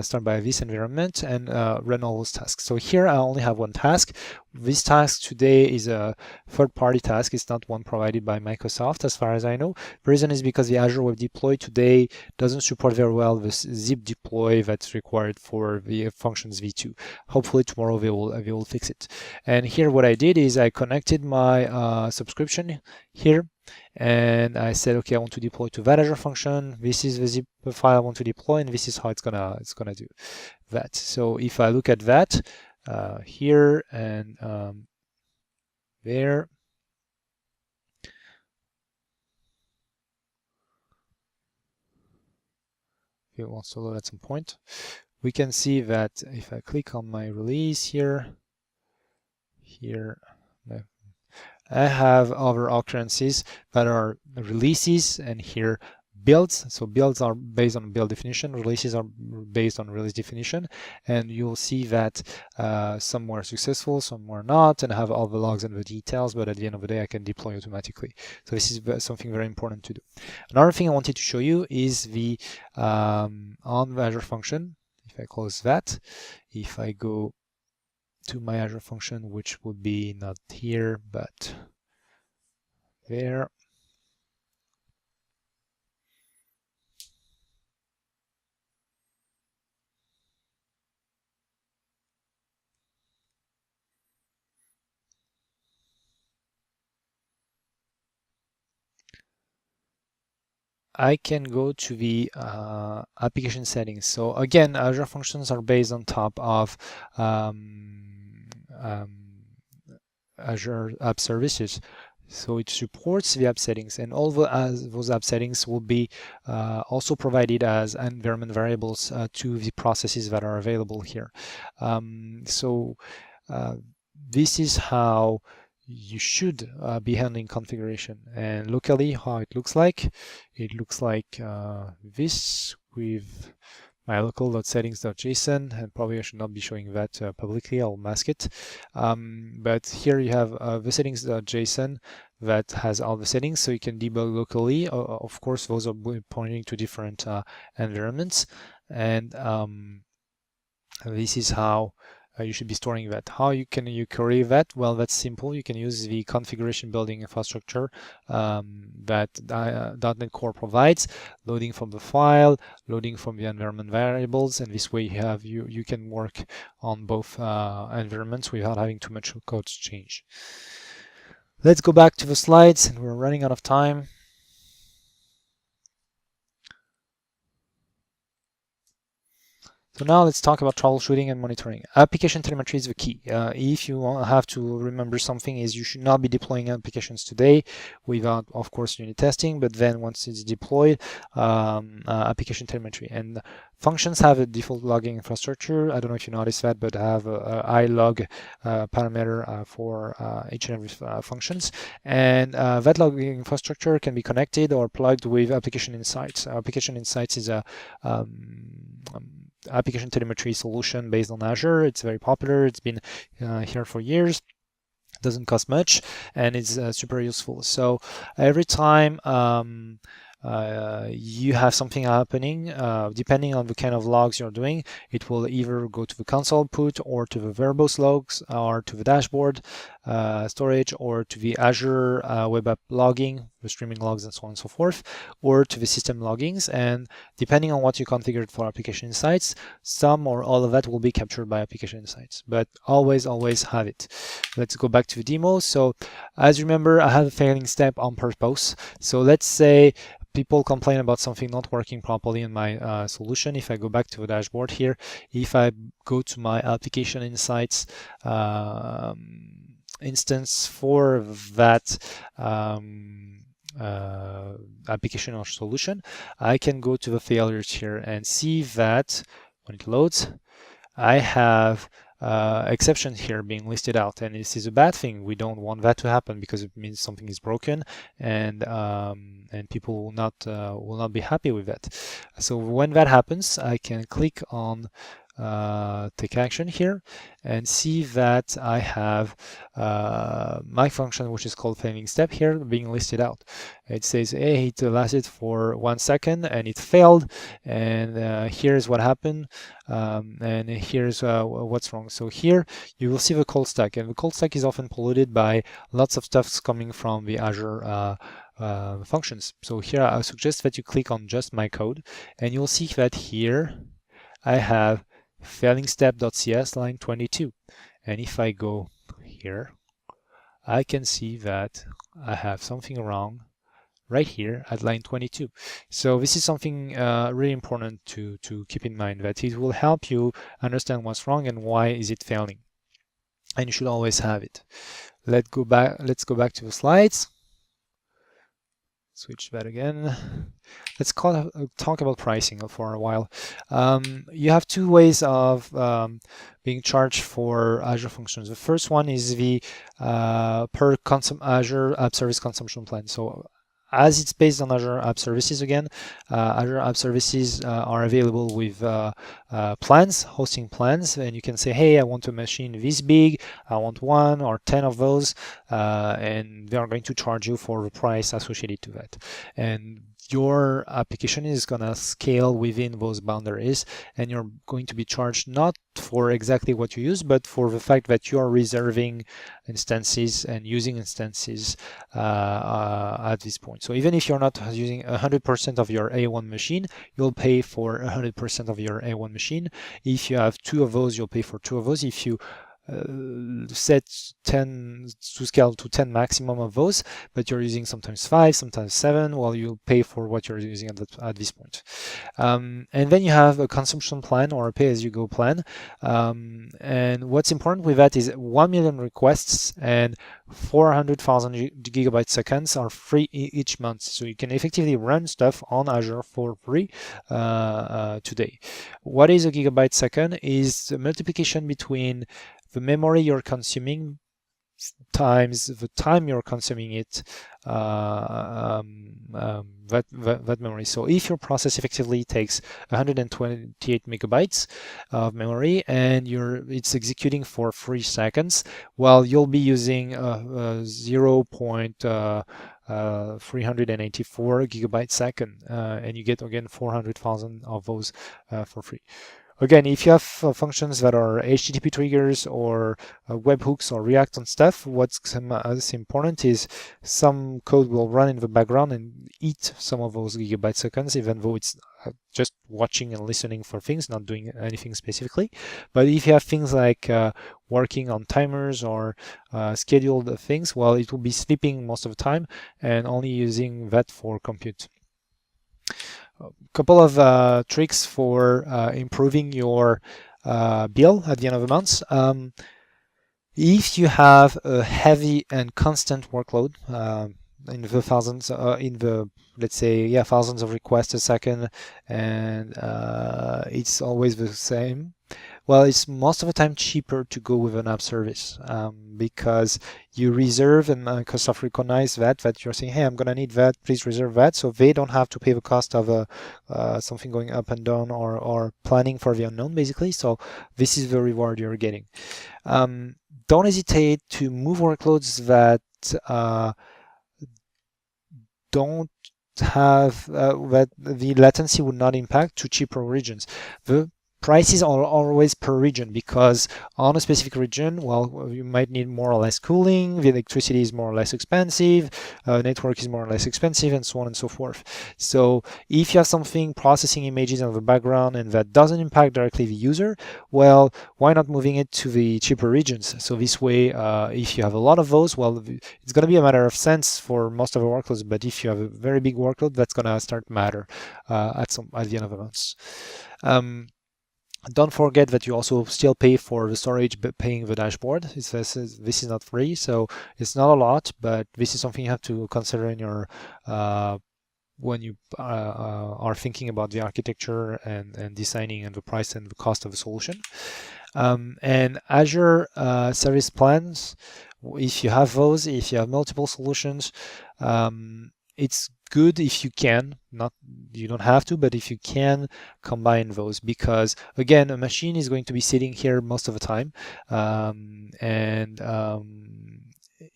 start by this environment and run all those tasks. So here I only have one task. This task today is a third-party task. It's not one provided by Microsoft, as far as I know. The reason is because the Azure Web Deploy today doesn't support very well this zip deploy that's required for the functions v2. Hopefully tomorrow they will fix it. And here what I did is I connected my subscription here, and I said, okay, I want to deploy to that Azure function. This is the zip file I want to deploy, and this is how it's gonna do that. So if I look at that here and there, if it wants to load at some point, we can see that if I click on my release here, I have other occurrences that are releases, and here builds. So builds are based on build definition, releases are based on release definition, and you'll see that some were successful, some were not, and I have all the logs and the details, but at the end of the day I can deploy automatically. So this is something very important to do. Another thing I wanted to show you is the on the Azure function. If I close that, if I go to my Azure function, which would be not here but there, I can go to the application settings. So again, Azure functions are based on top of Azure App Services. So it supports the app settings, and all those app settings will be also provided as environment variables to the processes that are available here. This is how you should be handling configuration. And locally, how it looks like this with my local.settings.json, and probably I should not be showing that publicly. I'll mask it. But here you have the settings.json that has all the settings, so you can debug locally. Of course, those are pointing to different environments, and this is how you should be storing that. How can you query that? Well, that's simple. You can use the configuration building infrastructure that .NET Core provides, loading from the file, loading from the environment variables, and this way you can work on both environments without having too much code to change. Let's go back to the slides, and we're running out of time. So now let's talk about troubleshooting and monitoring. Application telemetry is the key. If you have to remember something, is you should not be deploying applications today without, of course, unit testing, but then once it's deployed, application telemetry. And functions have a default logging infrastructure. I don't know if you noticed that, but I have a ilog parameter for each and every functions. And that logging infrastructure can be connected or plugged with application insights. Application insights is a application telemetry solution based on Azure. It's very popular. It's been here for years. Doesn't cost much, and it's super useful. So every time you have something happening, depending on the kind of logs you're doing, it will either go to the console output or to the verbose logs or to the dashboard storage or to the Azure web app logging, the streaming logs and so on and so forth, or to the system loggings. And depending on what you configured for application insights, some or all of that will be captured by application insights, but always have it. Let's go back to the demo. So as you remember, I have a failing step on purpose. So let's say people complain about something not working properly in my solution. If I go back to the dashboard here, if I go to my application insights instance for that application or solution, I can go to the failures here and see that when it loads, I have exceptions here being listed out, and this is a bad thing. We don't want that to happen because it means something is broken, and people will not be happy with that. So when that happens, I can click on take action here and see that I have my function, which is called failing step here, being listed out. It says, hey, it lasted for 1 second and it failed, and here's what happened, and here's what's wrong. So here you will see the call stack, and the call stack is often polluted by lots of stuff coming from the Azure functions. So here I suggest that you click on just my code, and you'll see that here I have failing step.cs line 22, and if I go here, I can see that I have something wrong right here at line 22. So this is something really important to keep in mind, that it will help you understand what's wrong and why is it failing, and you should always have it. Let's go back to the slides. Switch that again. Let's talk about pricing for a while. You have two ways of being charged for Azure functions. The first one is the per Azure App Service consumption plan. So as it's based on Azure App Services again, Azure App Services are available with plans, hosting plans, and you can say, hey, I want a machine this big, I want 1 or 10 of those, and they are going to charge you for the price associated to that. And your application is going to scale within those boundaries, and you're going to be charged not for exactly what you use, but for the fact that you are reserving instances and using instances at this point. So even if you're not using 100% of your A1 machine, you'll pay for 100% of your A1 machine. If you have 2 of those, you'll pay for 2 of those. If you set 10 to scale to 10 maximum of those, but you're using sometimes 5, sometimes 7, well, you'll pay for what you're using at this point. And then you have a consumption plan or a pay-as-you-go plan. And what's important with that is 1 million requests and 400,000 gigabyte seconds are free each month. So you can effectively run stuff on Azure for free today. What is a gigabyte second? Is the multiplication between the memory you're consuming times the time you're consuming it, that memory. So if your process effectively takes 128 megabytes of memory and it's executing for 3 seconds, well, you'll be using 0.384 gigabyte second, and you get again 400,000 of those for free. Again, if you have functions that are HTTP triggers or webhooks or React and stuff, what's important is some code will run in the background and eat some of those gigabyte seconds, even though it's just watching and listening for things, not doing anything specifically. But if you have things like working on timers or scheduled things, well, it will be sleeping most of the time and only using that for compute. couple of tricks for improving your bill at the end of the month. If you have a heavy and constant workload, in the thousands, let's say, yeah, thousands of requests a second, and it's always the same, well, it's most of the time cheaper to go with an app service, because you reserve, and Microsoft recognize that you're saying, hey, I'm gonna need that, please reserve that, so they don't have to pay the cost of something going up and down, or planning for the unknown, basically. So this is the reward you're getting. Don't hesitate to move workloads that don't have that the latency would not impact to cheaper regions. The prices are always per region, because on a specific region, well, you might need more or less cooling, the electricity is more or less expensive, network is more or less expensive, and so on and so forth. So if you have something processing images in the background and that doesn't impact directly the user, well, why not moving it to the cheaper regions? So this way, if you have a lot of those, well, it's going to be a matter of cents for most of the workloads, but if you have a very big workload, that's going to start to matter at the end of the month. Don't forget that you also still pay for the storage, but paying the dashboard. This is not free, so it's not a lot, but this is something you have to consider in your when you are thinking about the architecture and designing and the price and the cost of the solution. And Azure service plans, if you have those, if you have multiple solutions, it's good if you can, you don't have to, but if you can combine those, because again, a machine is going to be sitting here most of the time,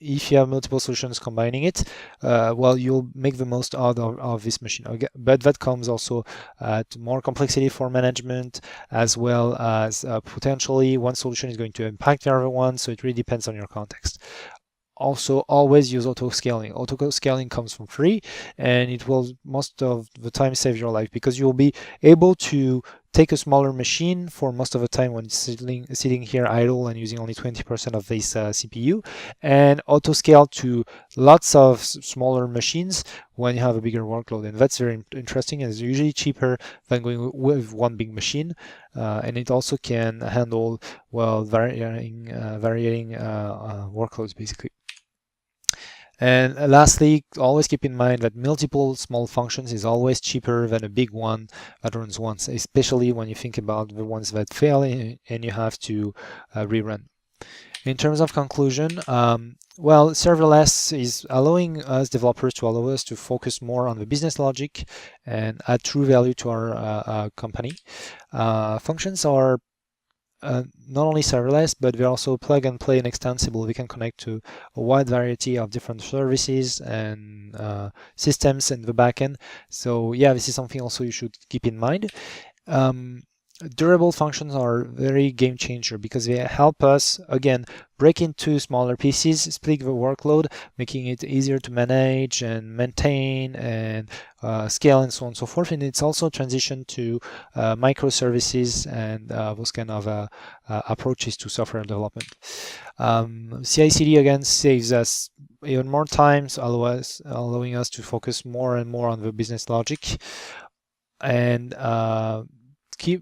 if you have multiple solutions combining it, well, you'll make the most out of this machine. Okay, but that comes also to more complexity for management, as well as potentially one solution is going to impact the other one, so it really depends on your context. Also, always use auto scaling. Auto scaling comes from free, and it will most of the time save your life, because you'll be able to take a smaller machine for most of the time when it's sitting here idle and using only 20% of this CPU, and auto scale to lots of smaller machines when you have a bigger workload. And that's very interesting, and it's usually cheaper than going with one big machine. And it also can handle, well, varying workloads, basically. And lastly, always keep in mind that multiple small functions is always cheaper than a big one that runs once, especially when you think about the ones that fail and you have to rerun. In terms of conclusion, well, serverless is allowing us developers to focus more on the business logic and add true value to our company. Functions are not only serverless, but they're also plug and play and extensible. We can connect to a wide variety of different services and systems in the backend. So yeah, this is something also you should keep in mind. Durable functions are very game changer, because they help us, again, break into smaller pieces, split the workload, making it easier to manage and maintain and scale and so on and so forth. And it's also transition to microservices and those kind of approaches to software development. CI/CD again saves us even more time, allowing us to focus more and more on the business logic. And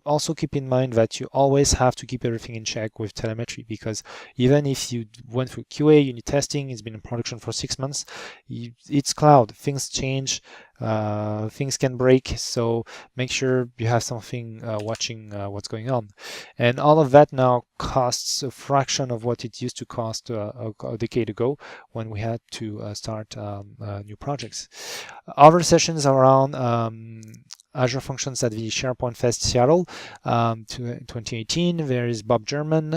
also keep in mind that you always have to keep everything in check with telemetry, because even if you went through QA, unit testing, it's been in production for 6 months, it's cloud, things change, things can break, so make sure you have something watching what's going on. And all of that now costs a fraction of what it used to cost a decade ago when we had to start new projects. Other sessions around Azure Functions at the SharePoint Fest Seattle 2018. There is Bob German.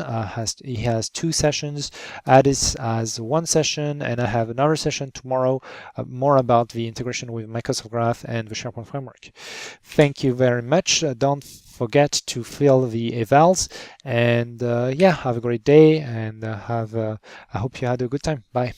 He has 2 sessions. Addis has 1 session, and I have another session tomorrow, more about the integration with Microsoft Graph and the SharePoint framework. Thank you very much. Don't forget to fill the evals, and yeah, have a great day, and I hope you had a good time. Bye.